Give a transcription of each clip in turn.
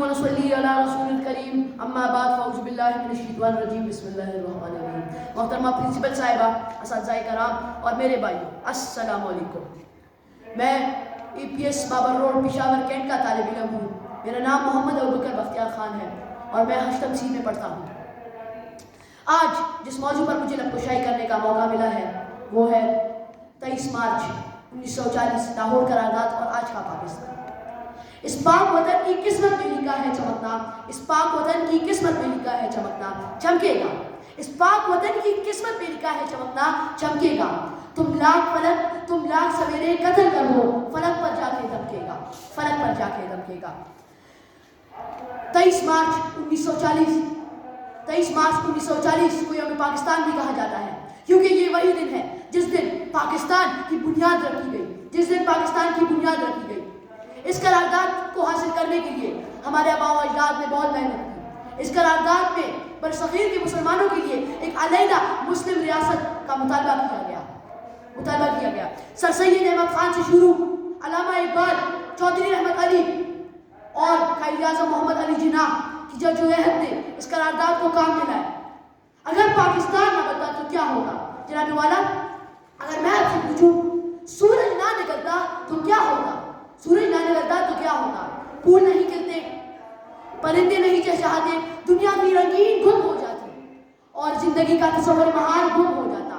و نصلی علی رسول الکریم اما بعد فاعوذ باللہ من الشیطان الرجیم بسم اللہ الرحمن الرحیم. محترمہ پرنسپل صاحبہ، اساتذہ کرام اور میرے بھائیوں، السلام علیکم. میں EPS Babar road Peshawar cantt کا طالب علم ہوں. میرا نام محمد ابوبکر بختیار خان ہے اور میں 8th C میں پڑھتا ہوں. آج جس موضوع پر مجھے لبکشائی کرنے کا موقع ملا ہے وہ ہے 23 مارچ 1940 لاہور قرارداد اور آج کا پاکستان. اس پاک وطن کی قسمت میں لکھا ہے چمکنا، اس پاک وطن کی قسمت میں لکھا ہے چمکنا، چمکے گا. اس پاک وطن کی قسمت میں لکھا ہے چمکنا، چمکے گا. تم لاکھ سویرے قتل کر ہو، فلک پر جا کے دمکے گا، فلک پر جا کے دمکے گا. 23 مارچ 1940 کو یوم پاکستان بھی کہا جاتا ہے کیونکہ یہ وہی دن ہے جس دن پاکستان کی بنیاد رکھی گئی، جس دن پاکستان کی بنیاد رکھی گئی. اس قرارداد کو حاصل کرنے کے لیے ہمارے آباء و اجداد نے بہت محنت کی. اس قرارداد میں برصغیر کے مسلمانوں کے لیے ایک علیحدہ مسلم ریاست کا مطالبہ کیا گیا. سر سید احمد خان سے شروع علامہ اقبال، چودھری رحمت علی اور قائد اعظم محمد علی جناح کی جدوجہد نے اس قرارداد کو کام میں لایا. اگر پاکستان نہ بنتا تو کیا ہوگا؟ جناب والا، اگر میں آپ سے پوچھوں سورج نہ نکلتا تو کیا ہوگا؟ سورج نہ نکلتا تو کیا ہوگا؟ پھول نہیں کھلتے، پرندے نہیں چہچہاتے، دنیا کی رنگین گم ہو جاتی اور زندگی کا تصور محال گم ہو جاتا.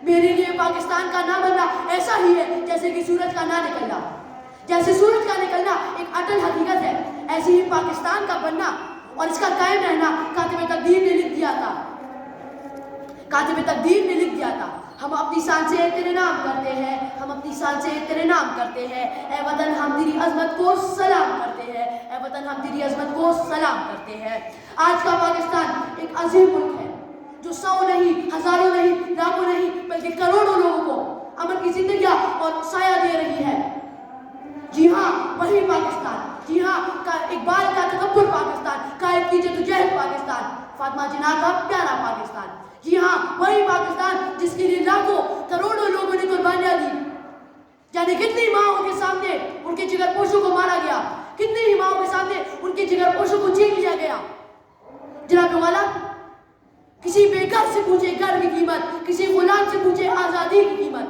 میرے لیے پاکستان کا نہ بننا ایسا ہی ہے جیسے کہ سورج کا نہ نکلنا. جیسے سورج کا نکلنا ایک اٹل حقیقت ہے، ایسے ہی پاکستان کا بننا اور اس کا قائم رہنا کاتب تقدیر نے لکھ دیا تھا. کاتب تقدیر نے لکھ دیا تھا. ہم اپنی شان سے تیرے نام کرتے ہیں، ہم اپنی شان سے تیرے نام کرتے ہیں. اے وطن ہم تیری عظمت کو سلام کرتے ہیں، اے وطن ہم تیری عظمت کو سلام کرتے ہیں. آج کا پاکستان ایک عظیم ملک ہے جو 100 نہیں، ہزاروں نہیں، لاکھوں نہیں بلکہ کروڑوں لوگوں کو امن کی زندگیاں اور سایہ دے رہی ہے. جی ہاں، وہی پاکستان، جی ہاں، اقبال کا تکبر پاکستان، قائد کی جدوجہد پاکستان، فاطمہ جناح کا پیارا پاکستان. جی ہاں، وہی پاکستان جس کے لیے لاکھوں کروڑوں لوگوں نے قربانیاں دی. یعنی کتنی ماؤں کے سامنے ان کے جگر پوشوں کو مارا گیا، کتنی ہی ماؤں کے سامنے ان کے جگر پوشوں کو چھین لیا گیا. جناب والا، کسی بے گھر سے پوچھے گھر کی قیمت، کسی غلام سے پوچھے آزادی کی قیمت،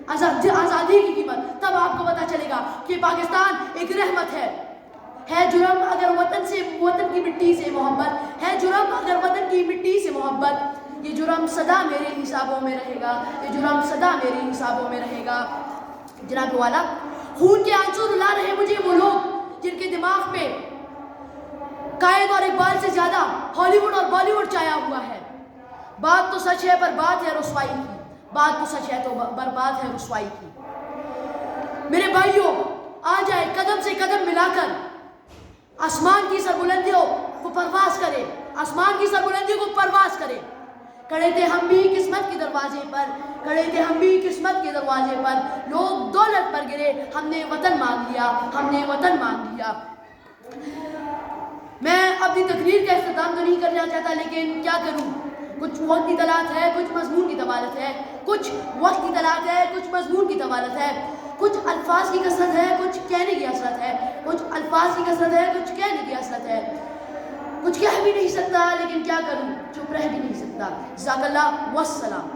آزادی کی قیمت، تب آپ کو پتا چلے گا کہ پاکستان ایک رحمت ہے. ہے جرم اگر وطن کی مٹی سے محبت، ہے جرم اگر وطن کی مٹی سے محبت. یہ جرم صدا میرے حسابوں میں رہے گا، یہ جرم صدا میرے حسابوں میں رہے گا. جناب والا، خون کے آنسو رلا رہے مجھے وہ لوگ جن کے دماغ پہ قائد اور اقبال سے زیادہ ہالی ووڈ اور بالی ووڈ چھایا ہوا ہے. بات تو سچ ہے پر بات ہے رسوائی کی، بات تو سچ ہے تو برباد ہے رسوائی کی. میرے بھائیوں، آ جائے قدم سے قدم ملا کر آسمان کی سربلندیوں کو پرواز کرے، آسمان کی سربلندیوں کو پرواز کرے. کھڑے تھے ہم بھی قسمت کے دروازے پر، کھڑے تھے ہم بھی قسمت کے دروازے پر. لوگ دولت پر گرے، ہم نے وطن مانگ لیا، ہم نے وطن مانگ لیا. میں اپنی تقریر کا اختتام تو نہیں کرنا چاہتا، لیکن کیا کروں، کچھ وقت کی طلعت ہے، کچھ مضمون کی طوالت ہے، کچھ وقت کی طلعت ہے، کچھ مضمون کی طوالت ہے، کچھ الفاظ کی کثرت ہے، کچھ کہنے کی حسرت ہے، کچھ الفاظ کی کثرت ہے، کچھ کہنے کی حسرت ہے. کچھ کہہ بھی نہیں سکتا لیکن کیا کروں، چپ رہ بھی نہیں سکتا. جزاک اللہ والسلام.